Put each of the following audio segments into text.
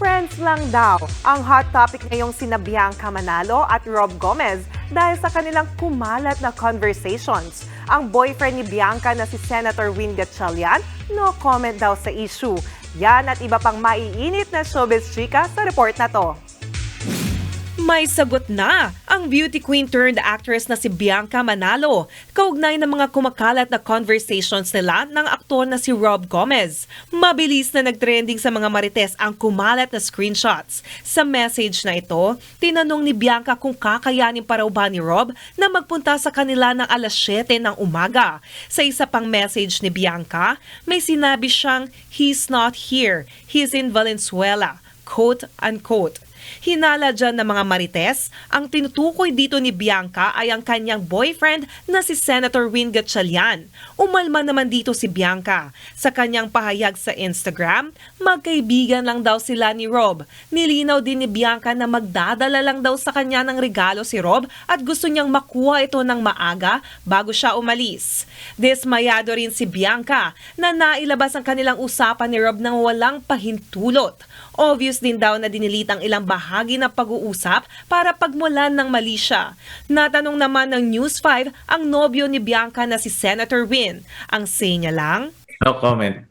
Friends lang daw ang hot topic ngayong sina Bianca Manalo at Rob Gomez dahil sa kanilang kumalat na conversations. Ang boyfriend ni Bianca na si Senator Win Gatchalian, no comment daw sa issue. Yan at iba pang maiinit na showbiz chika sa report na to. May sagot na ang beauty queen turned actress na si Bianca Manalo kaugnay ng mga kumakalat na conversations nila ng aktor na si Rob Gomez. Mabilis na nagtrending sa mga marites ang kumalat na screenshots. Sa message na ito, tinanong ni Bianca kung kakayanin pa raw ba ni Rob na magpunta sa kanila ng alas 7 ng umaga. Sa isa pang message ni Bianca, may sinabi siyang, "He's not here, he's in Valenzuela," quote unquote. Hinala dyan ng mga marites, ang tinutukoy dito ni Bianca ay ang kanyang boyfriend na si Senator Win Gatchalian. Umalma naman dito si Bianca. Sa kanyang pahayag sa Instagram, magkaibigan lang daw sila ni Rob. Nilinaw din ni Bianca na magdadala lang daw sa kanya ng regalo si Rob at gusto niyang makuha ito ng maaga bago siya umalis. Dismayado rin si Bianca na nailabas ang kanilang usapan ni Rob nang walang pahintulot. Obvious din daw na dinilit ang ilang bahagi ng pag-uusap para pagmulan ng mali siya. Natanong naman ng News 5 ang nobyo ni Bianca na si Senator Win. Ang say niya lang, No comment.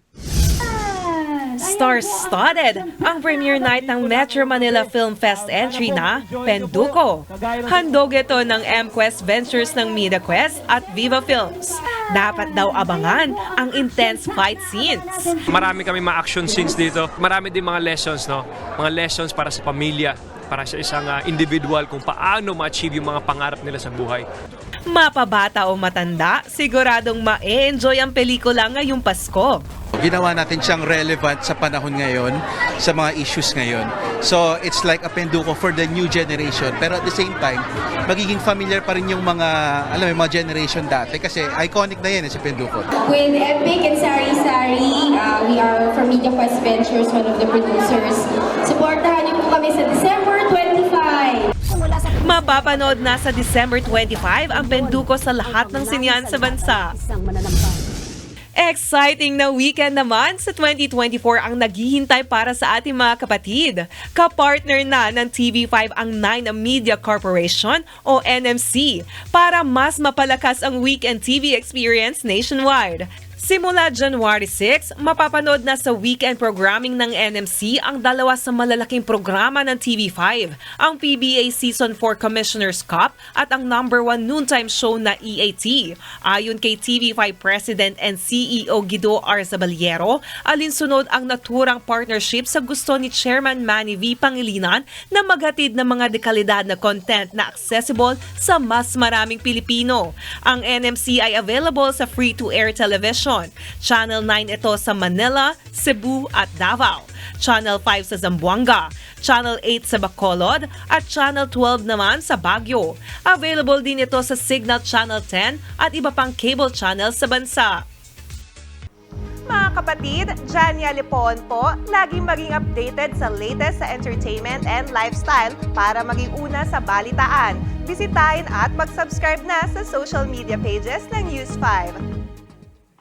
star-studded ang premiere night ng Metro Manila Film Fest entry na Penduko. Handog ito ng MQuest Ventures ng MediaQuest at Viva Films. Dapat daw abangan ang intense fight scenes. Marami kami mga action scenes dito. Marami din mga lessons, no? Mga lessons para sa pamilya, para sa isang individual kung paano ma-achieve yung mga pangarap nila sa buhay. Mapabata o matanda, siguradong ma-enjoy ang pelikula ngayong Pasko. Ginawa natin siyang relevant sa panahon ngayon, sa mga issues ngayon. So it's like a Penduko for the new generation. Pero at the same time, magiging familiar pa rin yung mga, alam mo, mga generation dati. Kasi iconic na yan si Penduko. With Epic and Sari Sari, we are from MediaQuest Ventures, one of the producers. Supportahan niyo po kami sa December 25. Mapapanood na sa December 25 ang Penduko sa lahat ng sinyan sa bansa. Exciting na weekend naman sa 2024 ang naghihintay para sa ating mga kapatid. Kapartner na ng TV5 ang 9 Media Corporation o NMC para mas mapalakas ang weekend TV experience nationwide. Simula January 6, mapapanood na sa weekend programming ng NMC ang dalawa sa malalaking programa ng TV5, ang PBA Season 4 Commissioner's Cup at ang #1 noontime show na EAT. Ayon kay TV5 President and CEO Guido Arzabaliero, alinsunod ang naturang partnership sa gusto ni Chairman Manny V. Pangilinan na maghatid ng mga dekalidad na content na accessible sa mas maraming Pilipino. Ang NMC ay available sa free-to-air television. Channel 9 ito sa Manila, Cebu at Davao. Channel 5 sa Zamboanga, Channel 8 sa Bacolod at Channel 12 naman sa Baguio. Available din ito sa Signal Channel 10 at iba pang cable channels sa bansa. Mga kapatid, Jania Lipon po, laging maging updated sa latest sa entertainment and lifestyle para maging una sa balitaan. Bisitahin at mag-subscribe na sa social media pages ng News 5.